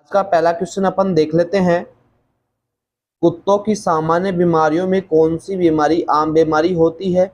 इसका पहला क्वेश्चन अपन देख लेते हैं। कुत्तों की सामान्य बीमारियों में कौन सी बीमारी आम बीमारी होती है?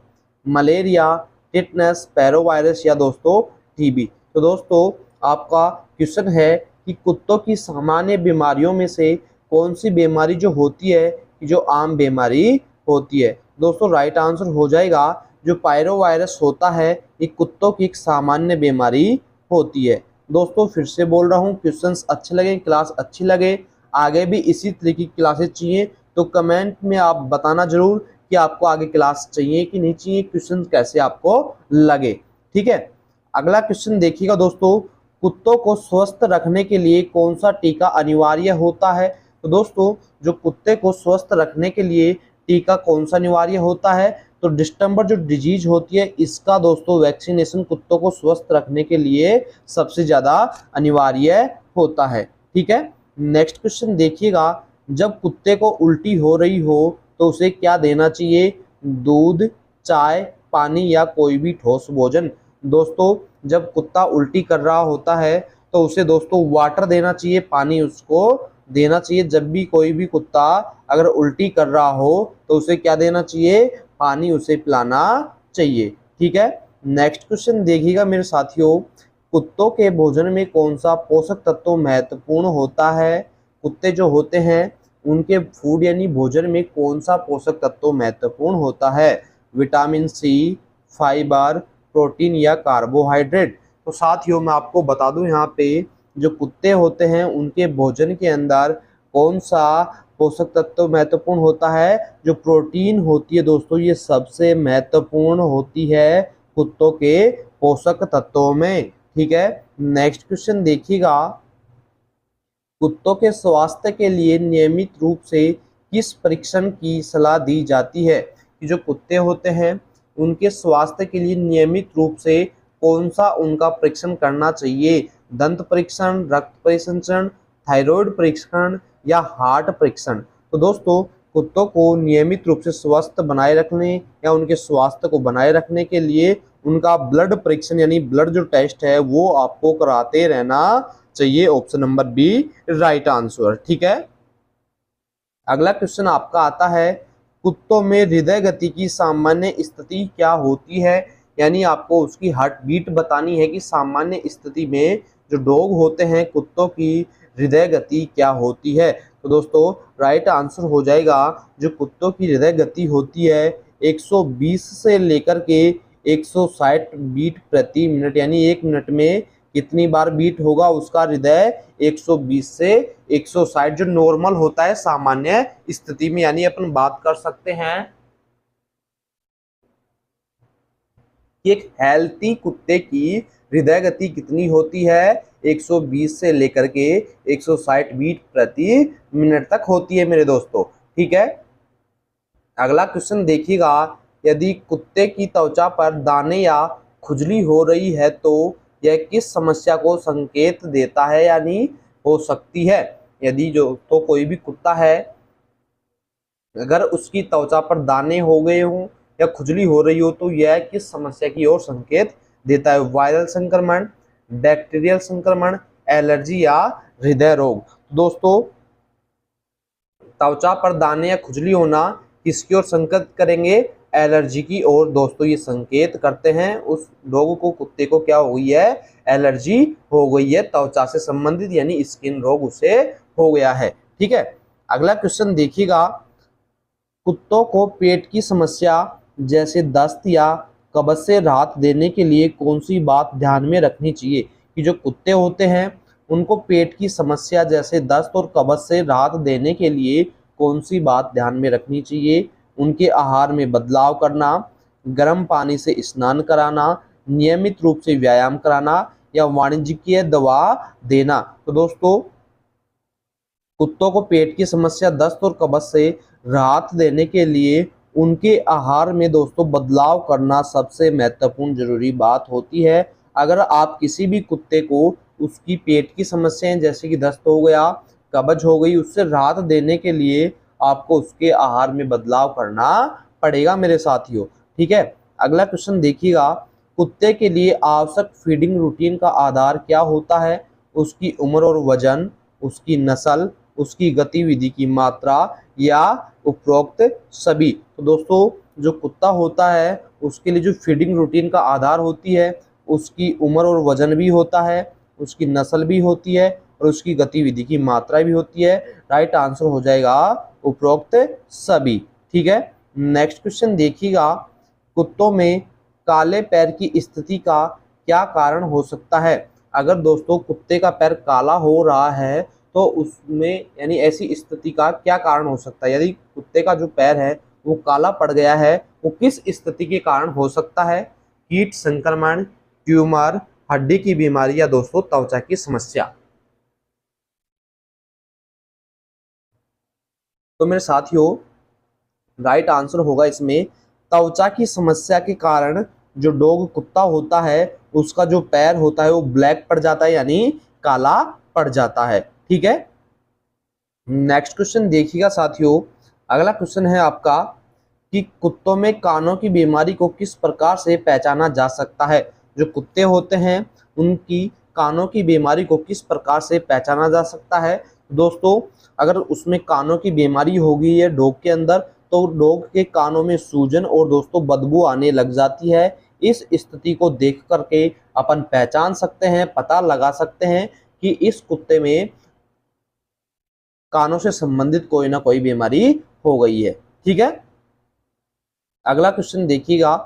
मलेरिया, टिटनेस, पैरोवायरस या दोस्तों टीबी। तो दोस्तों आपका क्वेश्चन है कि कुत्तों की सामान्य बीमारियों में से कौन सी बीमारी जो होती है कि जो आम बीमारी होती है। दोस्तों राइट आंसर हो जाएगा जो पायरोवायरस होता है ये कुत्तों की एक सामान्य बीमारी होती है। दोस्तों फिर से बोल रहा हूँ, क्वेश्चंस अच्छे लगे, क्लास अच्छी लगे, आगे भी इसी तरह की क्लासेस चाहिए तो कमेंट में आप बताना जरूर कि आपको आगे क्लास चाहिए कि नहीं चाहिए, क्वेश्चन कैसे आपको लगे। ठीक है, अगला क्वेश्चन देखिएगा दोस्तों, कुत्तों को स्वस्थ रखने के लिए कौन सा टीका अनिवार्य होता है? तो दोस्तों जो कुत्ते को स्वस्थ रखने के लिए टीका कौन सा अनिवार्य होता है? तो डिस्टेंबर जो डिजीज होती है इसका दोस्तों वैक्सीनेशन कुत्तों को स्वस्थ रखने के लिए सबसे ज्यादा अनिवार्य होता है। ठीक है, नेक्स्ट क्वेश्चन देखिएगा, जब कुत्ते को उल्टी हो रही हो तो उसे क्या देना चाहिए? दूध, चाय, पानी या कोई भी ठोस भोजन। दोस्तों जब कुत्ता उल्टी कर रहा होता है तो उसे दोस्तों वाटर देना चाहिए, पानी उसको देना चाहिए। जब भी कोई भी कुत्ता अगर उल्टी कर रहा हो तो उसे क्या देना चाहिए? पानी उसे पिलाना चाहिए। ठीक है, नेक्स्ट क्वेश्चन देखिएगा मेरे साथियों, कुत्तों के भोजन में कौन सा पोषक तत्व महत्वपूर्ण होता है? कुत्ते जो होते हैं उनके फूड यानी भोजन में कौन सा पोषक तत्व महत्वपूर्ण होता है? विटामिन सी, फाइबर, प्रोटीन या कार्बोहाइड्रेट। तो साथियों मैं आपको बता दूं यहाँ पे जो कुत्ते होते हैं उनके भोजन के अंदर कौन सा पोषक तत्व महत्वपूर्ण होता है? जो प्रोटीन होती है दोस्तों ये सबसे महत्वपूर्ण होती है कुत्तों के पोषक तत्वों में। ठीक है, नेक्स्ट क्वेश्चन देखिएगा, कुत्तों के स्वास्थ्य के लिए नियमित रूप से किस परीक्षण की सलाह दी जाती है? कि जो कुत्ते होते हैं उनके स्वास्थ्य के लिए नियमित रूप से कौन सा उनका परीक्षण करना चाहिए? दंत परीक्षण, रक्त परीक्षण, थायराइड परीक्षण या हार्ट परीक्षण। तो दोस्तों कुत्तों को नियमित रूप से स्वस्थ बनाए रखने या उनके स्वास्थ्य को बनाए रखने के लिए उनका ब्लड परीक्षण यानी ब्लड जो टेस्ट है वो आपको कराते रहना चाहिए। Option number B right answer. ठीक है, अगला क्वेश्चन आपका आता है, कुत्तों में हृदय गति की सामान्य स्थिति क्या होती है? यानी आपको उसकी हार्ट बीट बतानी है कि सामान्य स्थिति में जो डॉग होते हैं कुत्तों की हृदय गति क्या होती है। तो दोस्तों राइट आंसर हो जाएगा जो कुत्तों की हृदय गति होती है 120 से लेकर के 160 बीट प्रति मिनट, यानी एक मिनट में कितनी बार बीट होगा उसका हृदय? 120 से 160 जो नॉर्मल होता है सामान्य स्थिति में। यानी अपन बात कर सकते हैं कि एक हेल्थी कुत्ते की हृदय गति कितनी होती है? 120 से लेकर के 160 बीट प्रति मिनट तक होती है मेरे दोस्तों। ठीक है, अगला क्वेश्चन देखिएगा, यदि कुत्ते की त्वचा पर दाने या खुजली हो रही है तो यह किस समस्या को संकेत देता है यानी हो सकती है? यदि जो तो कोई भी कुत्ता है अगर उसकी त्वचा पर दाने हो गए हों या खुजली हो रही हो तो यह किस समस्या की ओर संकेत देता है? वायरल संक्रमण, बैक्टीरियल संक्रमण, एलर्जी या हृदय रोग। दोस्तों त्वचा पर दाने या खुजली होना किसकी ओर संकेत करेंगे? एलर्जी की ओर। दोस्तों ये संकेत करते हैं उस लोगों को, कुत्ते को क्या हो गई है? एलर्जी हो गई है, त्वचा से संबंधित यानी स्किन रोग उसे हो गया है। ठीक है, अगला क्वेश्चन देखिएगा, कुत्तों को पेट की समस्या जैसे दस्त या कब्ज से राहत देने के लिए कौन सी बात ध्यान में रखनी चाहिए? कि जो कुत्ते होते हैं उनको पेट की समस्या जैसे दस्त और कब्ज से राहत देने के लिए कौन सी बात ध्यान में रखनी चाहिए? उनके आहार में बदलाव करना, गर्म पानी से स्नान कराना, नियमित रूप से व्यायाम कराना या वाणिज्यिक दवा देना। तो दोस्तों कुत्तों को पेट की समस्या, दस्त और कब्ज से राहत देने के लिए उनके आहार में दोस्तों बदलाव करना सबसे महत्वपूर्ण जरूरी बात होती है। अगर आप किसी भी कुत्ते को उसकी पेट की समस्याएं जैसे कि दस्त हो गया, कब्ज हो गई, उससे राहत देने के लिए आपको उसके आहार में बदलाव करना पड़ेगा मेरे साथियों। ठीक है, अगला क्वेश्चन देखिएगा, कुत्ते के लिए आवश्यक फीडिंग रूटीन का आधार क्या होता है? उसकी उम्र और वजन, उसकी नस्ल, उसकी गतिविधि की मात्रा या उपरोक्त सभी। तो दोस्तों जो कुत्ता होता है उसके लिए जो फीडिंग रूटीन का आधार होती है उसकी उम्र और वजन भी होता है, उसकी नस्ल भी होती है और उसकी गतिविधि की मात्रा भी होती है। राइट आंसर हो जाएगा उपरोक्त सभी। ठीक है, नेक्स्ट क्वेश्चन देखिएगा, कुत्तों में काले पैर की स्थिति का क्या कारण हो सकता है। अगर दोस्तों कुत्ते का पैर काला हो रहा है तो उसमें यानी ऐसी स्थिति का क्या कारण हो सकता है, यदि कुत्ते का जो पैर है वो काला पड़ गया है वो किस स्थिति के कारण हो सकता है। कीट संक्रमण, ट्यूमर, हड्डी की बीमारी या दोस्तों त्वचा की समस्या। तो मेरे साथियों राइट आंसर होगा इसमें त्वचा की समस्या के कारण जो डॉग कुत्ता होता है उसका जो पैर होता है वो ब्लैक पड़ जाता है यानी काला पड़ जाता है। ठीक है, नेक्स्ट क्वेश्चन देखिएगा साथियों, अगला क्वेश्चन है आपका कि कुत्तों में कानों की बीमारी को किस प्रकार से पहचाना जा सकता है। जो कुत्ते होते हैं उनकी कानों की बीमारी को किस प्रकार से पहचाना जा सकता है। दोस्तों अगर उसमें कानों की बीमारी होगी है डॉग के अंदर तो डॉग के कानों में सूजन और दोस्तों बदबू आने लग जाती है। इस स्थिति को देख करके अपन पहचान सकते हैं, पता लगा सकते हैं कि इस कुत्ते में कानों से संबंधित कोई ना कोई बीमारी हो गई है। ठीक है, अगला क्वेश्चन देखिएगा,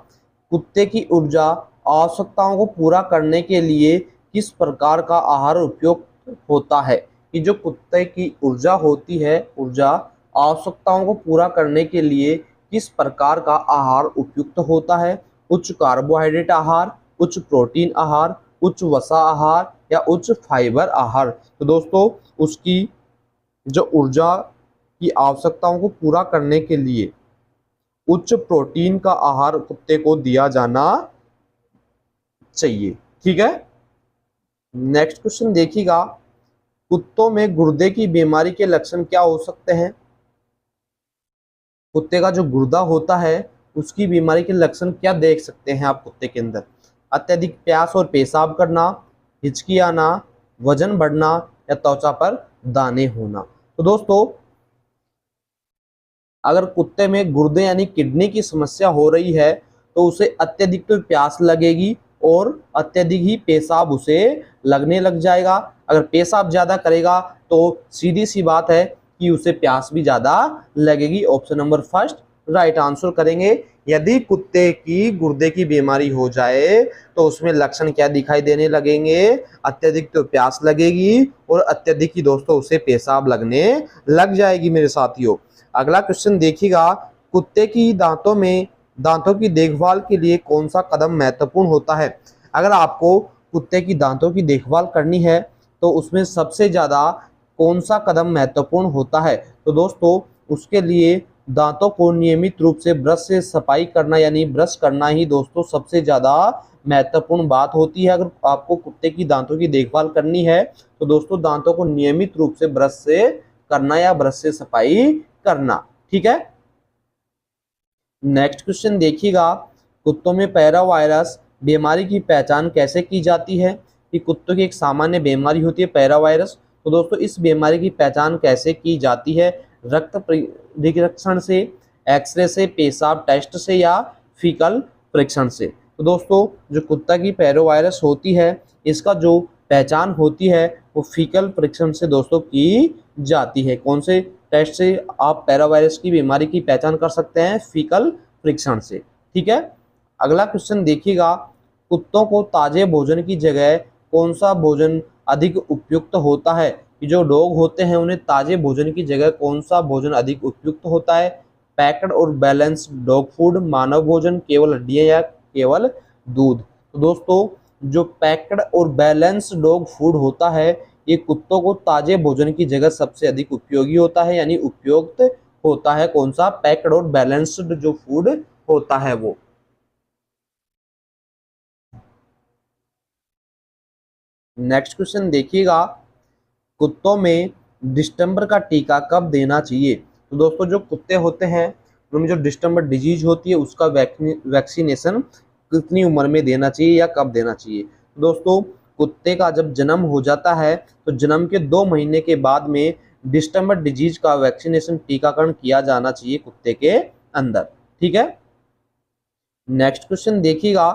कुत्ते की ऊर्जा आवश्यकताओं को पूरा करने के लिए किस प्रकार का आहार उपयुक्त होता है। कि जो कुत्ते की ऊर्जा होती है, ऊर्जा आवश्यकताओं को पूरा करने के लिए किस प्रकार का आहार उपयुक्त होता है। उच्च कार्बोहाइड्रेट आहार, उच्च प्रोटीन आहार, उच्च वसा आहार या उच्च फाइबर आहार। तो दोस्तों उसकी जो ऊर्जा की आवश्यकताओं को पूरा करने के लिए उच्च प्रोटीन का आहार कुत्ते को दिया जाना चाहिए। ठीक है, नेक्स्ट क्वेश्चन देखिएगा, कुत्तों में गुर्दे की बीमारी के लक्षण क्या हो सकते हैं। कुत्ते का जो गुर्दा होता है उसकी बीमारी के लक्षण क्या देख सकते हैं आप कुत्ते के अंदर। अत्यधिक प्यास और पेशाब करना, हिचकी आना, वजन बढ़ना या त्वचा पर दाने होना। तो दोस्तों अगर कुत्ते में गुर्दे यानी किडनी की समस्या हो रही है तो उसे अत्यधिक तो प्यास लगेगी और अत्यधिक ही पेशाब उसे लगने लग जाएगा। अगर पेशाब ज़्यादा करेगा तो सीधी सी बात है कि उसे प्यास भी ज़्यादा लगेगी। Option number first right answer करेंगे। यदि कुत्ते की गुर्दे की बीमारी हो जाए तो उसमें लक्षण क्या दिखाई देने लगेंगे, अत्यधिक तो प्यास लगेगी और अत्यधिक ही दोस्तों उसे पेशाब लगने लग जाएगी मेरे साथियों। अगला क्वेश्चन देखिएगा, कुत्ते की दांतों की देखभाल के लिए कौन सा कदम महत्वपूर्ण होता है। अगर आपको कुत्ते की दांतों की देखभाल करनी है तो उसमें सबसे ज़्यादा कौन सा कदम महत्वपूर्ण होता है। तो दोस्तों उसके लिए दांतों को नियमित रूप से ब्रश से सफाई करना यानी ब्रश करना ही दोस्तों सबसे ज़्यादा महत्वपूर्ण बात होती है। अगर आपको कुत्ते की दांतों की देखभाल करनी है तो दोस्तों दांतों को नियमित रूप से ब्रश से करना या ब्रश से सफाई करना। ठीक है, नेक्स्ट क्वेश्चन देखिएगा, कुत्तों में पैरावायरस बीमारी की पहचान कैसे की जाती है। कि कुत्तों की एक सामान्य बीमारी होती है पैरावायरस। तो दोस्तों इस बीमारी की पहचान कैसे की जाती है। रक्त परीक्षण से, एक्सरे से, पेशाब टेस्ट से या फीकल परीक्षण से। तो दोस्तों जो कुत्ता की पैरावायरस होती है इसका जो पहचान होती है वो फीकल परीक्षण से दोस्तों की जाती है। कौन से टेस्ट से आप पैरावायरस की बीमारी की पहचान कर सकते हैं, फीकल परीक्षण से। ठीक है, अगला क्वेश्चन देखिएगा, कुत्तों को ताजे भोजन की जगह कौन सा भोजन अधिक उपयुक्त होता है। कि जो डॉग होते हैं उन्हें ताजे भोजन की जगह कौन सा भोजन अधिक उपयुक्त होता है। पैक्ड और बैलेंस्ड डॉग फूड, मानव भोजन, केवल हड्डियां या केवल दूध। तो दोस्तों जो पैक्ड और बैलेंस्ड डॉग फूड होता है ये कुत्तों को ताजे भोजन की जगह सबसे अधिक उपयोगी होता है यानी उपयुक्त होता है। कौन सा, पैक्ड और बैलेंस्ड जो फूड होता है वो। नेक्स्ट क्वेश्चन देखिएगा, कुत्तों में डिस्टेंपर का टीका कब देना चाहिए। तो दोस्तों जो कुत्ते होते हैं उनमें जो डिस्टेंपर डिजीज होती है उसका वैक्सीनेशन कितनी उम्र में देना चाहिए या कब देना चाहिए। दोस्तों कुत्ते का जब जन्म हो जाता है तो जन्म के 2 महीने के बाद में डिस्टेंबर डिजीज का वैक्सीनेशन टीकाकरण किया जाना चाहिए कुत्ते के अंदर। ठीक है, नेक्स्ट क्वेश्चन देखिएगा,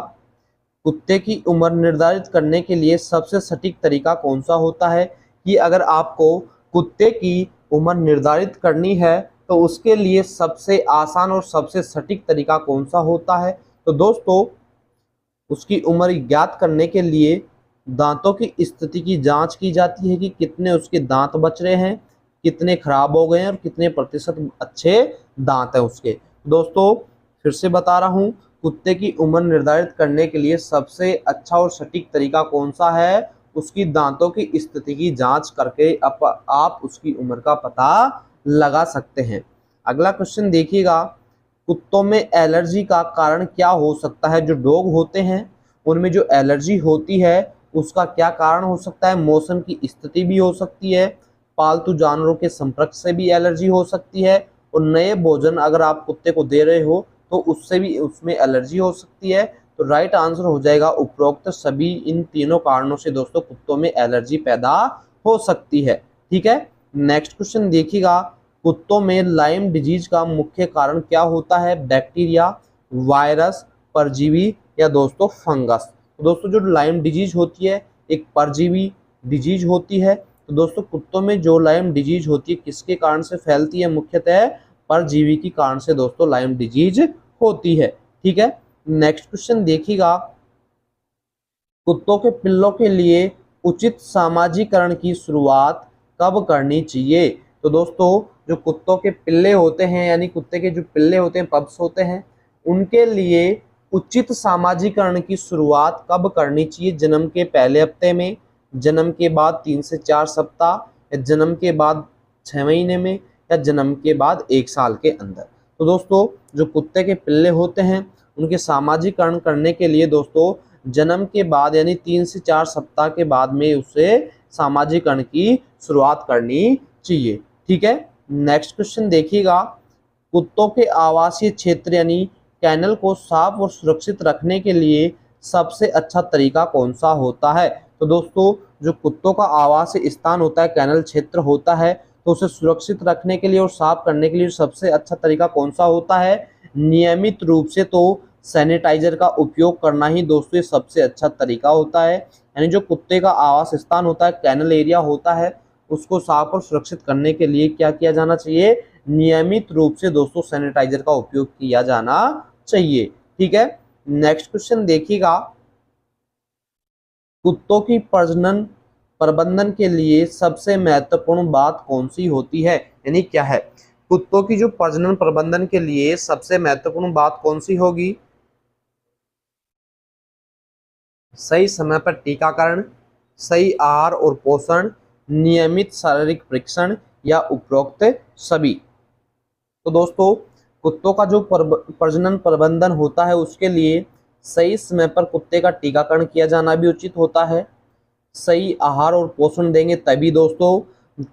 कुत्ते की उम्र निर्धारित करने के लिए सबसे सटीक तरीका कौन सा होता है? कि अगर आपको कुत्ते की उम्र निर्धारित करनी है तो उसके लिए सबसे आसान और सबसे सटीक तरीका कौन सा होता है? तो दोस्तों, उसकी उम्र ज्ञात करने के लिए दांतों की स्थिति की जांच की जाती है कि कितने उसके दांत बच रहे हैं, कितने खराब हो गए हैं और कितने प्रतिशत अच्छे दांत हैं उसके। दोस्तों, फिर से बता रहा हूँ, कुत्ते की उम्र निर्धारित करने के लिए सबसे अच्छा और सटीक तरीका कौन सा है? उसकी दांतों की स्थिति की जांच करके आप उसकी उम्र का पता लगा सकते हैं। अगला क्वेश्चन देखिएगा, कुत्तों में एलर्जी का कारण क्या हो सकता है? जो डॉग होते हैं उनमें जो एलर्जी होती है उसका क्या कारण हो सकता है? मौसम की स्थिति भी हो सकती है, पालतू जानवरों के संपर्क से भी एलर्जी हो सकती है, और नए भोजन अगर आप कुत्ते को दे रहे हो तो उससे भी उसमें एलर्जी हो सकती है। तो राइट आंसर हो जाएगा उपरोक्त सभी इन तीनों कारणों से दोस्तों कुत्तों में एलर्जी पैदा हो सकती है। ठीक है, नेक्स्ट क्वेश्चन देखिएगा, कुत्तों में लाइम डिजीज का मुख्य कारण क्या होता है? बैक्टीरिया, वायरस, परजीवी या दोस्तों फंगस? तो दोस्तों, जो लाइम डिजीज होती है एक परजीवी डिजीज होती है। तो दोस्तों, कुत्तों में जो लाइम डिजीज होती है किसके कारण से फैलती है? मुख्यतः परजीवी के कारण से दोस्तों लाइम डिजीज होती है। ठीक है, नेक्स्ट क्वेश्चन देखिएगा, कुत्तों के पिल्लों के लिए उचित सामाजिकरण की शुरुआत कब करनी चाहिए? तो दोस्तों, जो कुत्तों के पिल्ले होते हैं यानी कुत्ते के जो पिल्ले होते हैं, पप्स होते हैं, उनके लिए उचित सामाजिकरण की शुरुआत कब करनी चाहिए? जन्म के पहले हफ्ते में, जन्म के बाद 3 से 4 सप्ताह, या जन्म के बाद 6 महीने में, या जन्म के बाद 1 साल के अंदर? तो दोस्तों, जो कुत्ते के पिल्ले होते हैं उनके सामाजिकरण करने के लिए दोस्तों जन्म के बाद यानी 3 से 4 सप्ताह के बाद में उसे सामाजिकरण की शुरुआत करनी चाहिए। ठीक है, नेक्स्ट क्वेश्चन देखिएगा, कुत्तों के आवासीय क्षेत्र यानी कैनल को साफ और सुरक्षित रखने के लिए सबसे अच्छा तरीका कौन सा होता है? तो दोस्तों, जो कुत्तों का आवासीय स्थान होता है, कैनल क्षेत्र होता है, तो उसे सुरक्षित रखने के लिए और साफ करने के लिए सबसे अच्छा तरीका कौन सा होता है? नियमित रूप से तो सैनिटाइजर का उपयोग करना ही दोस्तों ये सबसे अच्छा तरीका होता है। यानी जो कुत्ते का आवास स्थान होता है, कैनल एरिया होता है, उसको साफ और सुरक्षित करने के लिए क्या किया जाना चाहिए? नियमित रूप से दोस्तों सैनिटाइजर का उपयोग किया जाना चाहिए। ठीक है, नेक्स्ट क्वेश्चन देखिएगा, कुत्तों की प्रजनन प्रबंधन के लिए सबसे महत्वपूर्ण बात कौन सी होती है? यानी क्या है? कुत्तों की जो प्रजनन प्रबंधन के लिए सबसे महत्वपूर्ण बात कौन सी होगी? सही समय पर टीकाकरण, सही आहार और पोषण, नियमित शारीरिक परीक्षण या उपरोक्त सभी? तो दोस्तों, कुत्तों का जो प्रजनन प्रबंधन होता है उसके लिए सही समय पर कुत्ते का टीकाकरण किया जाना भी उचित होता है। सही आहार और पोषण देंगे तभी दोस्तों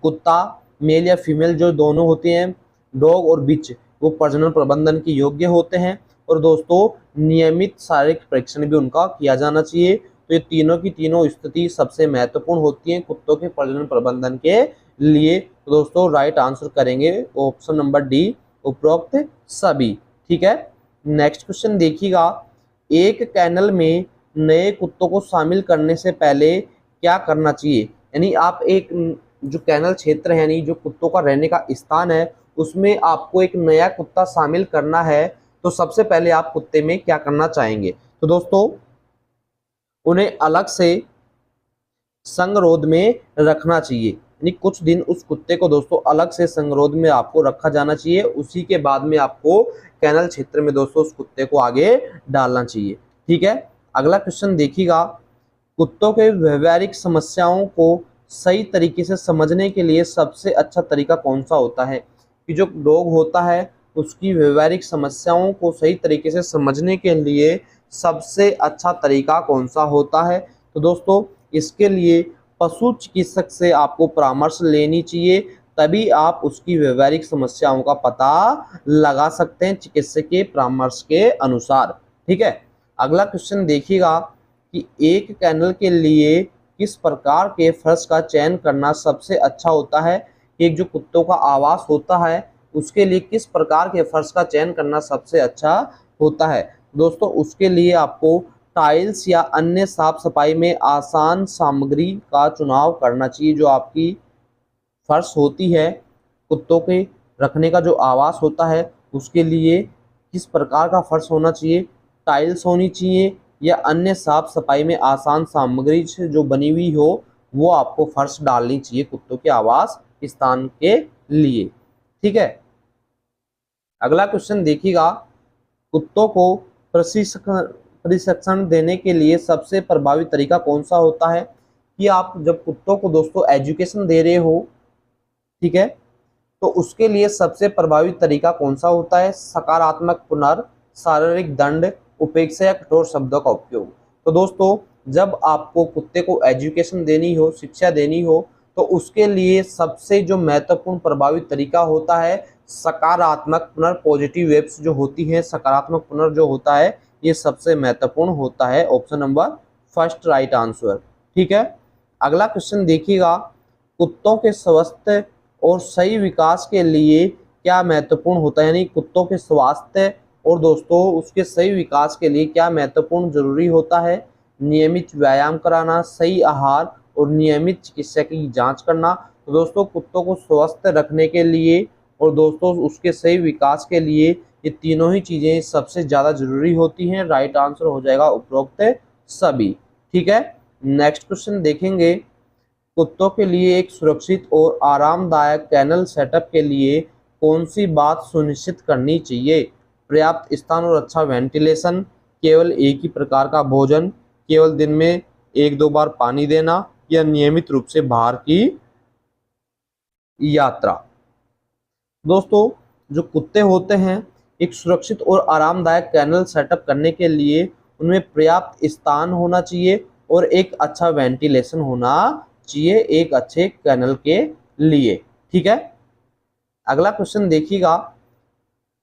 कुत्ता मेल या फीमेल जो दोनों होते हैं, डॉग और बिच, वो प्रजनन प्रबंधन के योग्य होते हैं। और दोस्तों, नियमित शारीरिक परीक्षण भी उनका किया जाना चाहिए। तो ये तीनों की तीनों स्थिति सबसे महत्वपूर्ण होती है कुत्तों के प्रजनन प्रबंधन के लिए। तो दोस्तों, राइट आंसर करेंगे ऑप्शन नंबर डी, उपरोक्त सभी। ठीक है, नेक्स्ट क्वेश्चन देखिएगा, एक कैनल में नए कुत्तों को शामिल करने से पहले क्या करना चाहिए? यानी आप एक जो कैनल क्षेत्र है यानी जो कुत्तों का रहने का स्थान है उसमें आपको एक नया कुत्ता शामिल करना है, तो सबसे पहले आप कुत्ते में क्या करना चाहेंगे? तो दोस्तों, उन्हें अलग से संगरोध में रखना चाहिए। यानी कुछ दिन उस कुत्ते को दोस्तों अलग से संगरोध में आपको रखा जाना चाहिए। उसी के बाद में आपको कैनल क्षेत्र में दोस्तों उस कुत्ते को आगे डालना चाहिए। ठीक है, अगला क्वेश्चन देखिएगा, कुत्तों के व्यवहारिक समस्याओं को सही तरीके से समझने के लिए सबसे अच्छा तरीका कौन सा होता है? कि जो डॉग होता है उसकी व्यवहारिक समस्याओं को सही तरीके से समझने के लिए सबसे अच्छा तरीका कौन सा होता है? तो दोस्तों, इसके लिए पशु चिकित्सक से आपको परामर्श लेनी चाहिए, तभी आप उसकी व्यवहारिक समस्याओं का पता लगा सकते हैं चिकित्सक के परामर्श के अनुसार। ठीक है, अगला क्वेश्चन देखिएगा कि एक कैनल के लिए किस प्रकार के फर्श का चयन करना सबसे अच्छा होता है। एक जो कुत्तों का आवास होता है उसके लिए किस प्रकार के फर्श का चयन करना सबसे अच्छा होता है। दोस्तों उसके लिए आपको टाइल्स या अन्य साफ सफाई में आसान सामग्री का चुनाव करना चाहिए। जो आपकी फर्श होती है, कुत्तों के रखने का जो आवास होता है उसके लिए किस प्रकार का फर्श होना चाहिए, टाइल्स होनी चाहिए या अन्य साफ सफाई में आसान सामग्री से जो बनी हुई हो वो आपको फर्श डालनी चाहिए कुत्तों के आवास स्थान के लिए। ठीक है, अगला क्वेश्चन देखिएगा, कुत्तों को प्रशिक्षण देने के लिए सबसे प्रभावी तरीका कौन सा होता है। कि आप जब कुत्तों को दोस्तों एजुकेशन दे रहे हो, ठीक है, तो उसके लिए सबसे प्रभावी तरीका कौन सा होता है। सकारात्मक पुनर्, शारीरिक दंड, उपेक्षा या कठोर शब्दों का उपयोग। तो दोस्तों जब आपको कुत्ते को एजुकेशन देनी हो, शिक्षा देनी हो, तो उसके लिए सबसे जो महत्वपूर्ण प्रभावी तरीका होता है सकारात्मक पुनर्, पॉजिटिव वेब्स जो होती हैं, सकारात्मक पुनर् जो होता है ये सबसे महत्वपूर्ण होता है। Option number first right answer. ठीक है, अगला क्वेश्चन देखिएगा, कुत्तों के स्वास्थ्य और सही विकास के लिए क्या महत्वपूर्ण होता है। यानी कुत्तों के स्वास्थ्य और दोस्तों उसके सही विकास के लिए क्या महत्वपूर्ण जरूरी होता है। नियमित व्यायाम कराना, सही आहार और नियमित चिकित्सा की जांच करना। तो दोस्तों कुत्तों को स्वस्थ रखने के लिए और दोस्तों उसके सही विकास के लिए ये तीनों ही चीजें सबसे ज्यादा जरूरी होती हैं। राइट आंसर हो जाएगा उपरोक्त सभी। ठीक है, नेक्स्ट क्वेश्चन देखेंगे, कुत्तों के लिए एक सुरक्षित और आरामदायक कैनल सेटअप के लिए कौन सी बात सुनिश्चित करनी चाहिए। पर्याप्त स्थान और अच्छा वेंटिलेशन, केवल एक ही प्रकार का भोजन, केवल दिन में 1-2 बार पानी देना या नियमित रूप से बाहर की यात्रा। दोस्तों जो कुत्ते होते हैं एक सुरक्षित और आरामदायक कैनल सेटअप करने के लिए उनमें पर्याप्त स्थान होना चाहिए और एक अच्छा वेंटिलेशन होना चाहिए एक अच्छे कैनल के लिए। ठीक है, अगला क्वेश्चन देखिएगा,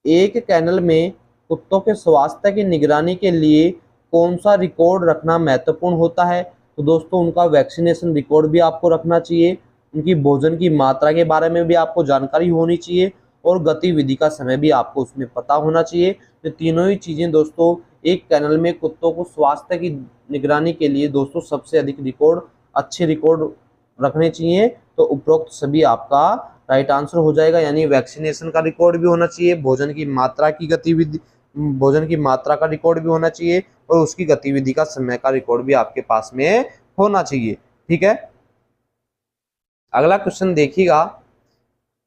एक कैनल में कुत्तों के स्वास्थ्य की निगरानी के लिए कौन सा रिकॉर्ड रखना महत्वपूर्ण होता है। तो दोस्तों उनका वैक्सीनेशन रिकॉर्ड भी आपको रखना चाहिए, उनकी भोजन की मात्रा के बारे में भी आपको जानकारी होनी चाहिए और गतिविधि का समय भी आपको उसमें पता होना चाहिए। तो तीनों ही चीज़ें दोस्तों एक कैनल में कुत्तों को स्वास्थ्य की निगरानी के लिए दोस्तों सबसे अधिक रिकॉर्ड, अच्छे रिकॉर्ड रखने चाहिए। तो उपरोक्त सभी आपका राइट आंसर हो जाएगा। यानी वैक्सीनेशन का रिकॉर्ड भी होना चाहिए, भोजन की मात्रा की गतिविधि, भोजन की मात्रा का रिकॉर्ड भी होना चाहिए और उसकी गतिविधि का समय का रिकॉर्ड भी आपके पास में होना चाहिए। ठीक है, अगला क्वेश्चन देखिएगा,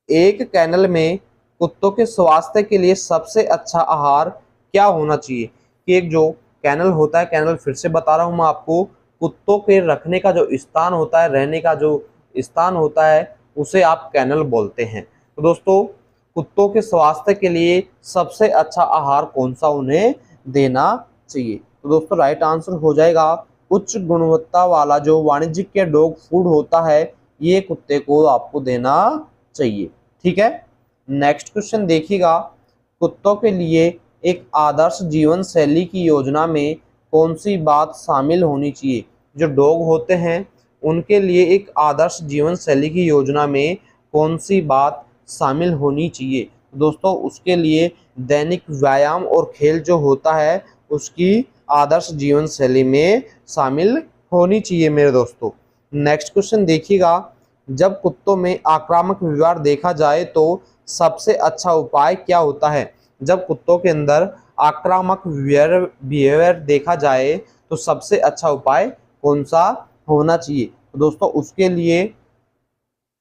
एक कैनल में कुत्तों के स्वास्थ्य के लिए सबसे अच्छा आहार क्या होना चाहिए। कि एक जो कैनल होता है, कैनल फिर से बता रहा हूं मैं आपको, कुत्तों के रखने का जो स्थान होता है, रहने का जो स्थान होता है उसे आप कैनल बोलते हैं। तो दोस्तों कुत्तों के स्वास्थ्य के लिए सबसे अच्छा आहार कौन सा उन्हें देना चाहिए। तो दोस्तों राइट आंसर हो जाएगा उच्च गुणवत्ता वाला जो वाणिज्यिक के डॉग फूड होता है ये कुत्ते को आपको देना चाहिए। ठीक है, नेक्स्ट क्वेश्चन देखिएगा, कुत्तों के लिए एक आदर्श जीवन शैली की योजना में कौन सी बात शामिल होनी चाहिए। जो डॉग होते हैं उनके लिए एक आदर्श जीवन शैली की योजना में कौन सी बात शामिल होनी चाहिए। दोस्तों उसके लिए दैनिक व्यायाम और खेल जो होता है उसकी आदर्श जीवन शैली में शामिल होनी चाहिए मेरे दोस्तों। नेक्स्ट क्वेश्चन देखिएगा, जब कुत्तों में आक्रामक व्यवहार देखा जाए तो सबसे अच्छा उपाय क्या होता है। जब कुत्तों के अंदर आक्रामक बिहेवियर देखा जाए तो सबसे अच्छा उपाय कौन सा होना चाहिए। तो दोस्तों उसके लिए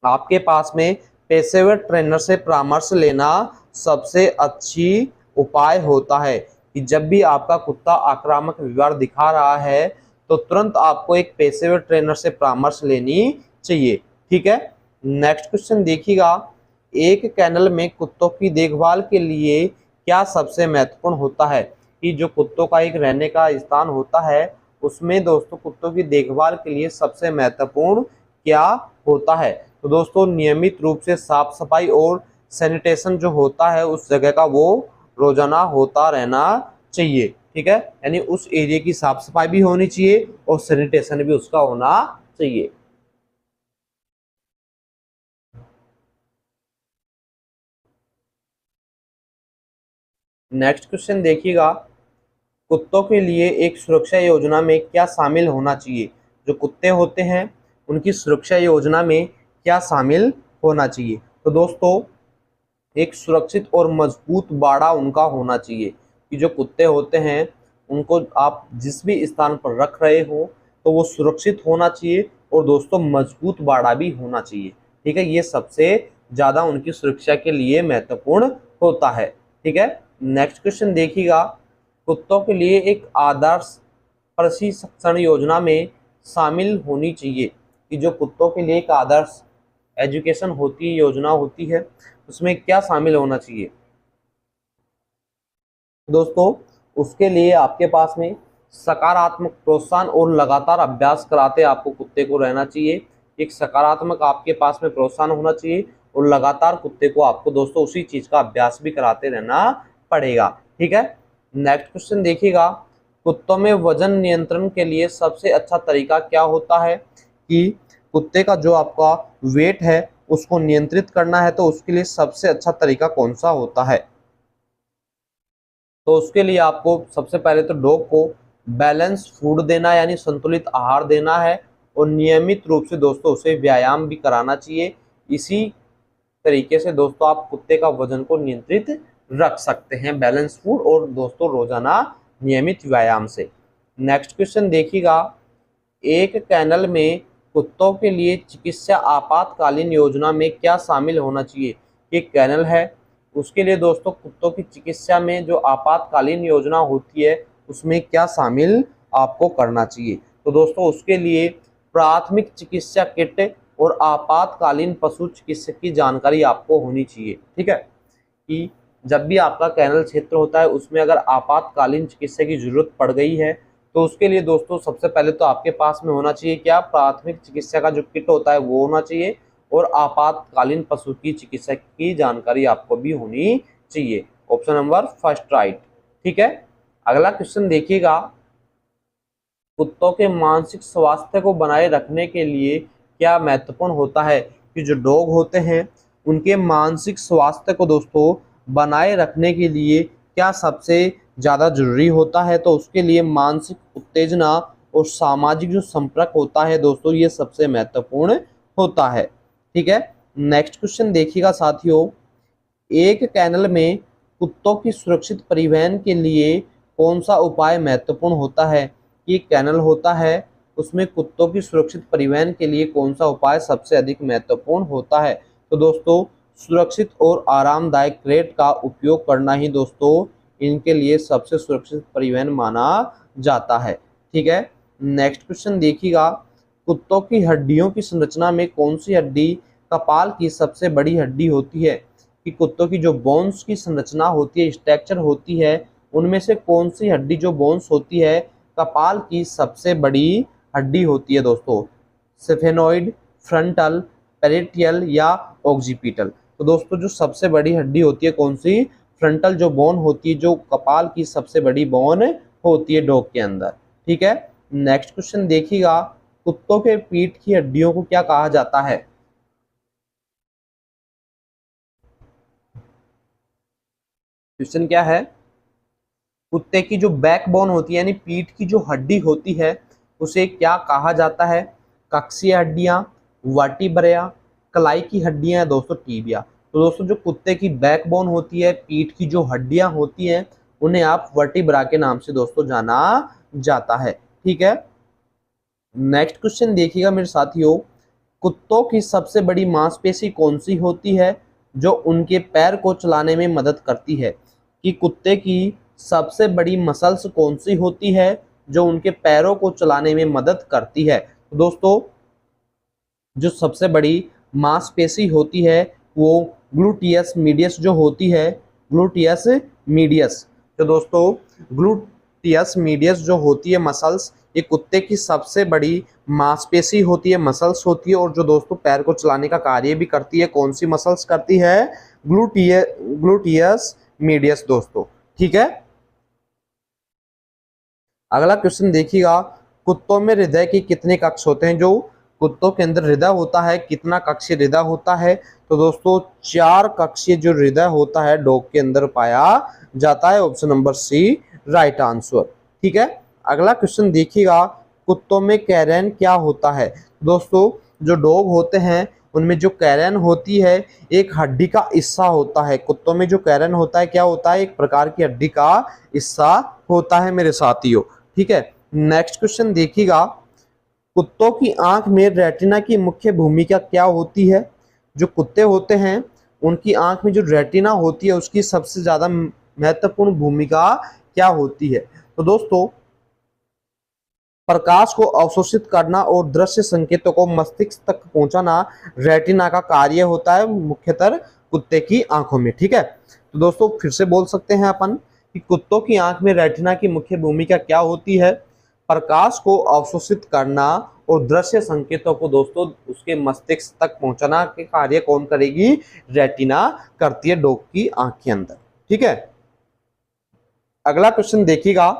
आपके पास में पेशेवर ट्रेनर से परामर्श लेना सबसे अच्छी उपाय होता है। कि जब भी आपका कुत्ता आक्रामक व्यवहार दिखा रहा है तो तुरंत आपको एक पेशेवर ट्रेनर से परामर्श लेनी चाहिए। ठीक है, नेक्स्ट क्वेश्चन देखिएगा, एक कैनल में कुत्तों की देखभाल के लिए क्या सबसे महत्वपूर्ण होता है। कि जो कुत्तों का एक रहने का स्थान होता है उसमें दोस्तों कुत्तों की देखभाल के लिए सबसे महत्वपूर्ण क्या होता है। तो दोस्तों नियमित रूप से साफ सफाई और सैनिटेशन जो होता है उस जगह का वो रोजाना होता रहना चाहिए। ठीक है, यानी उस एरिया की साफ सफाई भी होनी चाहिए और सैनिटेशन भी उसका होना चाहिए। नेक्स्ट क्वेश्चन देखिएगा, कुत्तों के लिए एक सुरक्षा योजना में क्या शामिल होना चाहिए? जो कुत्ते होते हैं उनकी सुरक्षा योजना में क्या शामिल होना चाहिए? तो दोस्तों, एक सुरक्षित और मजबूत बाड़ा उनका होना चाहिए कि जो कुत्ते होते हैं उनको आप जिस भी स्थान पर रख रहे हो तो वो सुरक्षित होना चाहिए और दोस्तों मजबूत बाड़ा भी होना चाहिए। ठीक है, ये सबसे ज़्यादा उनकी सुरक्षा के लिए महत्वपूर्ण होता है। ठीक है, नेक्स्ट क्वेश्चन देखिएगा, कुत्तों के लिए एक आदर्श प्रशिक्षण योजना में शामिल होनी चाहिए कि जो कुत्तों के लिए एक आदर्श एजुकेशन होती है, योजना होती है, उसमें क्या शामिल होना चाहिए? दोस्तों, उसके लिए आपके पास में सकारात्मक प्रोत्साहन और लगातार अभ्यास कराते आपको कुत्ते को रहना चाहिए। एक सकारात्मक आपके पास में प्रोत्साहन होना चाहिए और लगातार कुत्ते को आपको दोस्तों उसी चीज़ का अभ्यास भी कराते रहना पड़ेगा। ठीक है, नेक्स्ट क्वेश्चन देखिएगा, कुत्तों में वजन नियंत्रण के लिए सबसे अच्छा तरीका क्या होता है? कि कुत्ते का जो आपका वेट है उसको नियंत्रित करना है तो उसके लिए सबसे अच्छा तरीका कौन सा होता है? तो उसके लिए आपको सबसे पहले तो डॉग को बैलेंस फूड देना यानी संतुलित आहार देना है और नियमित रूप से दोस्तों उसे व्यायाम भी कराना चाहिए। इसी तरीके से दोस्तों आप कुत्ते का वजन को नियंत्रित रख सकते हैं, बैलेंस फूड और दोस्तों रोजाना नियमित व्यायाम से। नेक्स्ट क्वेश्चन देखिएगा, एक कैनल में कुत्तों के लिए चिकित्सा आपातकालीन योजना में क्या शामिल होना चाहिए? एक कैनल है, उसके लिए दोस्तों कुत्तों की चिकित्सा में जो आपातकालीन योजना होती है उसमें क्या शामिल आपको करना चाहिए? तो दोस्तों उसके लिए प्राथमिक चिकित्सा किट और आपातकालीन पशु चिकित्सक की जानकारी आपको होनी चाहिए। ठीक है, कि जब भी आपका कैनल क्षेत्र होता है उसमें अगर आपातकालीन चिकित्सा की जरूरत पड़ गई है तो उसके लिए दोस्तों सबसे पहले तो आपके पास में होना चाहिए क्या? प्राथमिक चिकित्सा का जो किट होता है वो होना चाहिए और आपातकालीन पशु की चिकित्सा की जानकारी आपको भी होनी चाहिए। Option number first right. ठीक है, अगला क्वेश्चन देखिएगा, कुत्तों के मानसिक स्वास्थ्य को बनाए रखने के लिए क्या महत्वपूर्ण होता है? कि जो डॉग होते हैं उनके मानसिक स्वास्थ्य को दोस्तों बनाए रखने के लिए क्या सबसे ज़्यादा जरूरी होता है? तो उसके लिए मानसिक उत्तेजना और सामाजिक जो संपर्क होता है दोस्तों ये सबसे महत्वपूर्ण होता है। ठीक है, नेक्स्ट क्वेश्चन देखिएगा साथियों, एक कैनल में कुत्तों की सुरक्षित परिवहन के लिए कौन सा उपाय महत्वपूर्ण होता है? कि कैनल होता है उसमें कुत्तों की सुरक्षित परिवहन के लिए कौन सा उपाय सबसे अधिक महत्वपूर्ण होता है? तो दोस्तों सुरक्षित और आरामदायक क्रेट का उपयोग करना ही दोस्तों इनके लिए सबसे सुरक्षित परिवहन माना जाता है। ठीक है, नेक्स्ट क्वेश्चन देखिएगा, कुत्तों की हड्डियों की संरचना में कौन सी हड्डी कपाल की सबसे बड़ी हड्डी होती है? कि कुत्तों की जो बोन्स की संरचना होती है, स्ट्रक्चर होती है, उनमें से कौन सी हड्डी जो बोन्स होती है कपाल की सबसे बड़ी हड्डी होती है दोस्तों? सेफेनॉइड, फ्रंटल, पेरिटियल या ऑक्सीपिटल? तो दोस्तों जो सबसे बड़ी हड्डी होती है कौन सी? फ्रंटल जो बोन होती है, जो कपाल की सबसे बड़ी बोन होती है डॉग के अंदर। ठीक है, नेक्स्ट क्वेश्चन देखिएगा, कुत्तों के पीठ की हड्डियों को क्या कहा जाता है? क्वेश्चन क्या है? कुत्ते की जो बैकबोन होती है यानी पीठ की जो हड्डी होती है उसे क्या कहा जाता है? कक्सीय हड्डियां, वर्टिब्रा, कलाई की हड्डियां दोस्तों टीबिया। तो दोस्तों जो कुत्ते की बैकबोन होती है, पीठ की जो हड्डियां होती हैं उन्हें आप वर्टिब्रा के नाम से दोस्तों जाना जाता है। ठीक है, नेक्स्ट क्वेश्चन देखिएगा मेरे साथियों, कुत्तों की सबसे बड़ी मांसपेशी कौन सी होती है जो उनके पैर को चलाने में मदद करती है? कि कुत्ते की सबसे बड़ी मसल्स कौन सी होती है जो उनके पैरों को चलाने में मदद करती है? तो दोस्तों जो सबसे बड़ी मांसपेशी होती है वो ग्लूटियस मीडियस जो होती है, ग्लूटियस मीडियस। तो दोस्तों ग्लूटियस मीडियस जो होती है मसल्स, ये कुत्ते की सबसे बड़ी मांसपेशी होती है, मसल्स होती है और जो दोस्तों पैर को चलाने का कार्य भी करती है। कौन सी मसल्स करती है? ग्लूटियस मीडियस दोस्तों। ठीक है, अगला क्वेश्चन देखिएगा, कुत्तों में हृदय के कितने कक्ष होते हैं? जो कुत्तों के अंदर हृदय होता है, कितना कक्षीय हृदय होता है? तो दोस्तों 4 कक्षीय जो हृदय होता है डॉग के अंदर पाया जाता है। Option number C right answer. ठीक है, अगला क्वेश्चन देखिएगा, कुत्तों में कैरेन क्या होता है? दोस्तों जो डॉग होते हैं उनमें जो कैरेन होती है एक हड्डी का हिस्सा होता है। कुत्तों में जो कैरेन होता है क्या होता है? एक प्रकार की हड्डी का हिस्सा होता है मेरे साथियों। ठीक है, नेक्स्ट क्वेश्चन देखिएगा, कुत्तों की आंख में रेटिना की मुख्य भूमिका क्या होती है? जो कुत्ते होते हैं उनकी आंख में जो रेटिना होती है उसकी सबसे ज्यादा महत्वपूर्ण भूमिका क्या होती है? तो दोस्तों प्रकाश को अवशोषित करना और दृश्य संकेतों को मस्तिष्क तक पहुंचाना रेटिना का कार्य होता है मुख्यतः कुत्ते की आंखों में। ठीक है, तो दोस्तों फिर से बोल सकते हैं अपन कि कुत्तों की आंख में रेटिना की मुख्य भूमिका क्या होती है? प्रकाश को अवशोषित करना और दृश्य संकेतों को दोस्तों उसके मस्तिष्क तक पहुंचाना के कार्य कौन करेगी? रेटिना करती है डॉग की आंख के अंदर। ठीक है, अगला क्वेश्चन देखिएगा,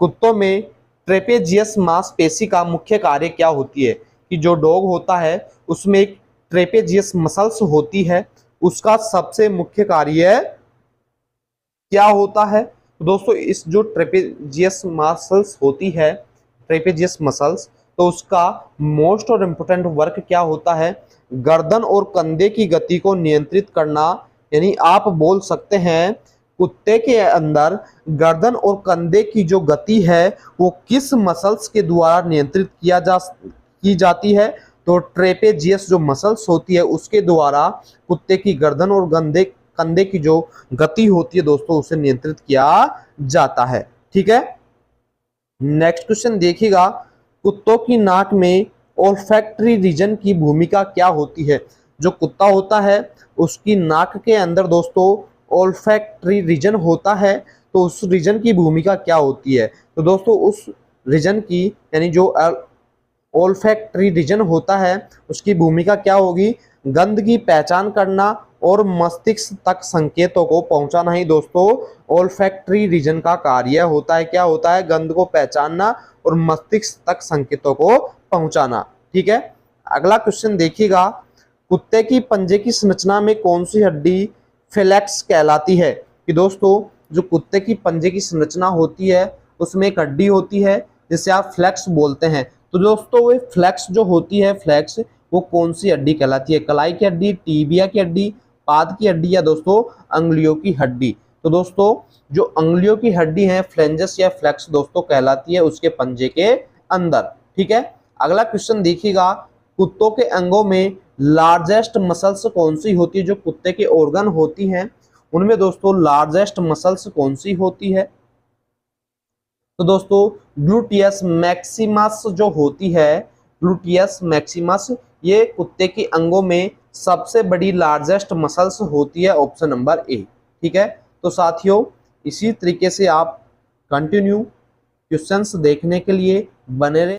कुत्तों में ट्रेपेजियस मांसपेशी का मुख्य कार्य क्या होती है? कि जो डॉग होता है उसमें एक ट्रेपेजियस मसल्स होती है, उसका सबसे मुख्य कार्य क्या होता है? तो दोस्तों इस जो ट्रेपेजियस मसल्स होती है, ट्रेपेजियस मसल्स, तो उसका मोस्ट और इम्पोर्टेंट वर्क क्या होता है? गर्दन और कंधे की गति को नियंत्रित करना। यानी आप बोल सकते हैं कुत्ते के अंदर गर्दन और कंधे की जो गति है वो किस मसल्स के द्वारा नियंत्रित की जाती है? तो ट्रेपेजियस जो मसल्स होती है उसके द्वारा कुत्ते की गर्दन और कंधे की जो गति होती है दोस्तों उसे नियंत्रित किया जाता है। ठीक है, नेक्स्ट क्वेश्चन देखिएगा, कुत्तों की नाक में ओल्फैक्टरी रीजन की भूमिका क्या होती है? जो कुत्ता होता है उसकी नाक के अंदर दोस्तों ओल्फैक्टरी रीजन होता है, तो उस रीजन की भूमिका क्या होती है? तो दोस्तों उस रीजन की यानी जो ओल्फैक्टरी रीजन होता है उसकी भूमिका क्या होगी? गंध की पहचान करना और मस्तिष्क तक संकेतों को पहुंचाना ही दोस्तों ओल्फैक्टरी रीजन का कार्य होता है। क्या होता है? गंध को पहचानना और मस्तिष्क तक संकेतों को पहुंचाना। ठीक है, अगला क्वेश्चन देखिएगा, कुत्ते की पंजे की संरचना में कौन सी हड्डी फ्लेक्स कहलाती है? कि दोस्तों जो कुत्ते की पंजे की संरचना होती है उसमें एक हड्डी होती है जिसे आप फ्लेक्स बोलते हैं। तो दोस्तों वो फ्लेक्स जो होती है, फ्लेक्स वो कौन सी हड्डी कहलाती है? कलाई की हड्डी, टीबिया की हड्डी, पाद की हड्डी या दोस्तों अंगुलियों की हड्डी? तो दोस्तों जो अंगुलियों की हड्डी है फ्लेंजस या फ्लेक्स दोस्तों कहलाती है उसके पंजे के अंदर। ठीक है, अगला क्वेश्चन देखिएगा, कुत्तों के अंगों में लार्जेस्ट मसल्स कौन सी होती है? जो कुत्ते के ऑर्गन होती हैं उनमें दोस्तों लार्जेस्ट मसल्स कौन सी होती है? तो दोस्तों ग्लूटियस मैक्सिमस जो होती है, ग्लूटियस मैक्सिमस, ये कुत्ते के अंगों में सबसे बड़ी लार्जेस्ट मसल्स होती है। Option number A. ठीक है, तो साथियों इसी तरीके से आप कंटिन्यू क्वेश्चंस देखने के लिए बने रहे।